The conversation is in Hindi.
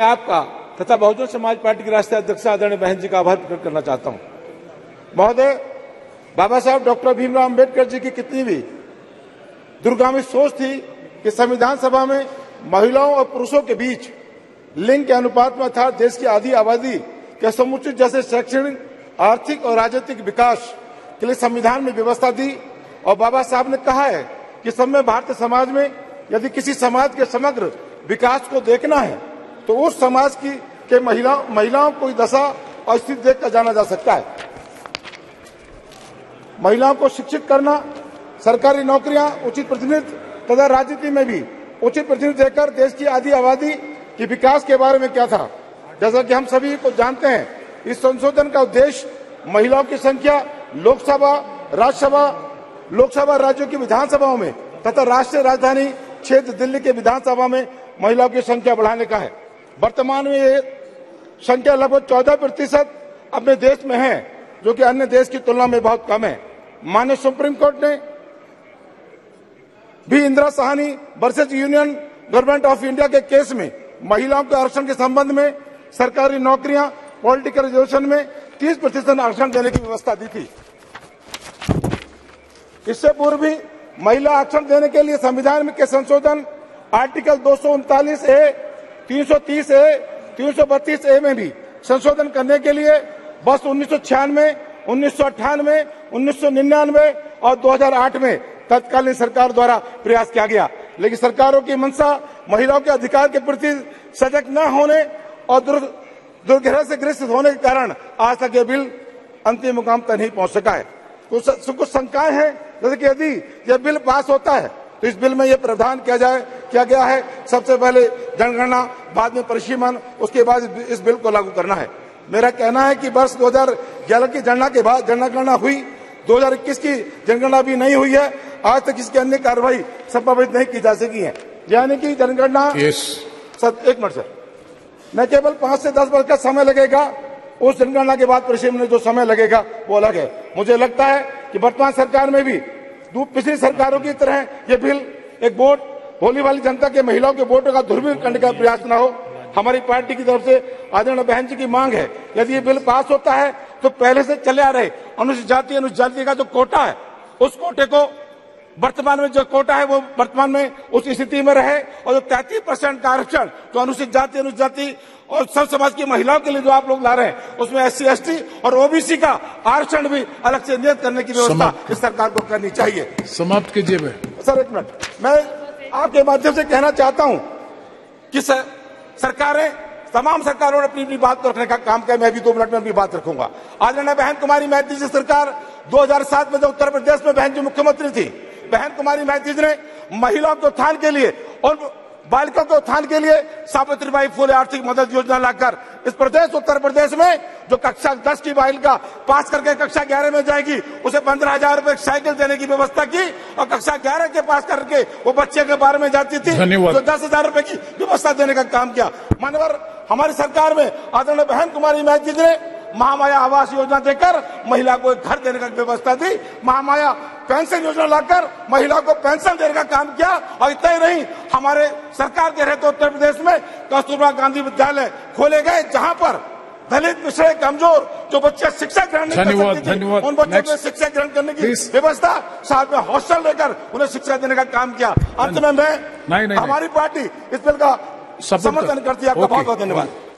आपका तथा बहुजन समाज पार्टी के राष्ट्रीय अध्यक्ष आदरणीय बहन जी का आभार प्रकट करना चाहता हूं। महोदय, बाबा साहब डॉक्टर भीमराव अंबेडकर जी की कितनी भी दूरगामी सोच थी कि संविधान सभा में महिलाओं और पुरुषों के बीच लिंग के अनुपात में अर्थात देश की आधी आबादी के समुचित जैसे शैक्षणिक, आर्थिक और राजनीतिक विकास के लिए संविधान में व्यवस्था दी। और बाबा साहब ने कहा है कि सभ्य भारतीय समाज में यदि किसी समाज के समग्र विकास को देखना है तो उस समाज के महिलाओं को दशा और स्थिति देखकर जाना जा सकता है। महिलाओं को शिक्षित करना, सरकारी नौकरियां, उचित प्रतिनिधित्व तथा राजनीति में भी उचित प्रतिनिधित्व देकर देश की आधी आबादी के विकास के बारे में क्या था। जैसा कि हम सभी को जानते हैं, इस संशोधन का उद्देश्य महिलाओं की संख्या लोकसभा, राज्यसभा, लोकसभा राज्यों की विधानसभाओं में तथा राष्ट्रीय राजधानी क्षेत्र दिल्ली के विधानसभा में महिलाओं की संख्या बढ़ाने का है। वर्तमान में ये संख्या लगभग 14% अपने देश में है, जो कि अन्य देश की तुलना में बहुत कम है। माननीय सुप्रीम कोर्ट ने भी Indira Sahni versus union government of India के केस में महिलाओं के आरक्षण के संबंध में सरकारी नौकरियां, पॉलिटिकल रिजर्वेशन में 30% आरक्षण देने की व्यवस्था दी थी। इससे पूर्व भी महिला आरक्षण देने के लिए संविधान में के संशोधन आर्टिकल 239A, 330A, 332A में भी संशोधन करने के लिए वर्ष 1996, 1998, 1999 और 2008 में तत्कालीन सरकार द्वारा प्रयास किया गया, लेकिन सरकारों की मंशा महिलाओं के अधिकार के प्रति सजग न होने और दुर्ग्रह से ग्रसित होने के कारण आज तक ये बिल अंतिम मुकाम तक नहीं पहुंच सका है। कुछ शंकाएं हैं, जैसे कि यदि यह बिल पास होता है तो इस बिल में यह प्रावधान किया गया है, सबसे पहले जनगणना, बाद में परिसीमन, उसके बाद इस बिल को लागू करना है। मेरा कहना है कि वर्ष 2011 की जनगणना के बाद जनगणना हुई, 2021 की जनगणना भी नहीं हुई है, आज तक इसकी अन्य कार्रवाई संपादित नहीं की जा सकी है। यानी कि जनगणना एक मिनट सर, न केवल 5 से 10 वर्ष का समय लगेगा, उस जनगणना के बाद परिसीमन में जो समय लगेगा वो अलग है। मुझे लगता है कि वर्तमान सरकार में भी पिछली सरकारों की तरह ये बिल एक वोट भोली वाली जनता के महिलाओं के वोटों का दुर्विनियोग करने का प्रयास न हो। हमारी पार्टी की तरफ से आदरणीय बहन जी की मांग है, यदि ये बिल पास होता है तो पहले से चले आ रहे अनुसूचित जाति अनुसूचित जाति का जो कोटा है, उस कोटे को वर्तमान में जो कोटा है वो वर्तमान में उस स्थिति में रहे, और जो 33% का आरक्षण जो अनुसूचित जाति अनुसूचित जाति और सब समाज की महिलाओं के लिए जो आप लोग ला रहे हैं, उसमें SC, ST और OBC का आरक्षण भी अलग से नियत करने की व्यवस्था इस सरकार को करनी चाहिए। समाप्त कीजिए। सर एक मिनट, मैं आपके माध्यम से कहना चाहता हूं कि सरकारें, तमाम सरकारों ने अपनी अपनी बात रखने का काम किया। मैं भी 2 मिनट में अपनी बात रखूंगा। आदरणीय बहन कुमारी मैथिली जी सरकार 2007 में जब उत्तर प्रदेश में बहन जी मुख्यमंत्री थी, बहन कुमारी मैथिली जी ने महिलाओं के उत्थान के लिए और बालिकाओं के उत्थान के लिए सावित्रीबाई फुले आर्थिक मदद योजना लाकर इस प्रदेश उत्तर प्रदेश में जो कक्षा 10 की बालिका पास करके कक्षा 11 में जाएगी उसे 15,000 रुपए साइकिल देने की व्यवस्था की, और कक्षा 11 के पास करके वो बच्चे के बारे में जाती थी तो 10,000 रुपए की व्यवस्था देने का काम किया। मानवर हमारी सरकार में आदरणीय बहन कुमारी मैथिली जी ने महामाया आवास योजना देकर महिला को एक घर देने का व्यवस्था दी, महामाया पेंशन योजना लाकर महिला को पेंशन देने का काम किया। और इतना ही नहीं, हमारे सरकार के रहते उत्तर प्रदेश में कस्तूरबा गांधी विद्यालय खोले गए, जहां पर दलित, पिछड़े, कमजोर जो बच्चे शिक्षा ग्रहण नहीं कर सकते थे, उन बच्चों को शिक्षा ग्रहण करने की व्यवस्था, साथ में हॉस्टल लेकर उन्हें शिक्षा देने का काम किया। अंत में मैं हमारी पार्टी इस बिल का समर्थन करती है। आपका बहुत बहुत धन्यवाद।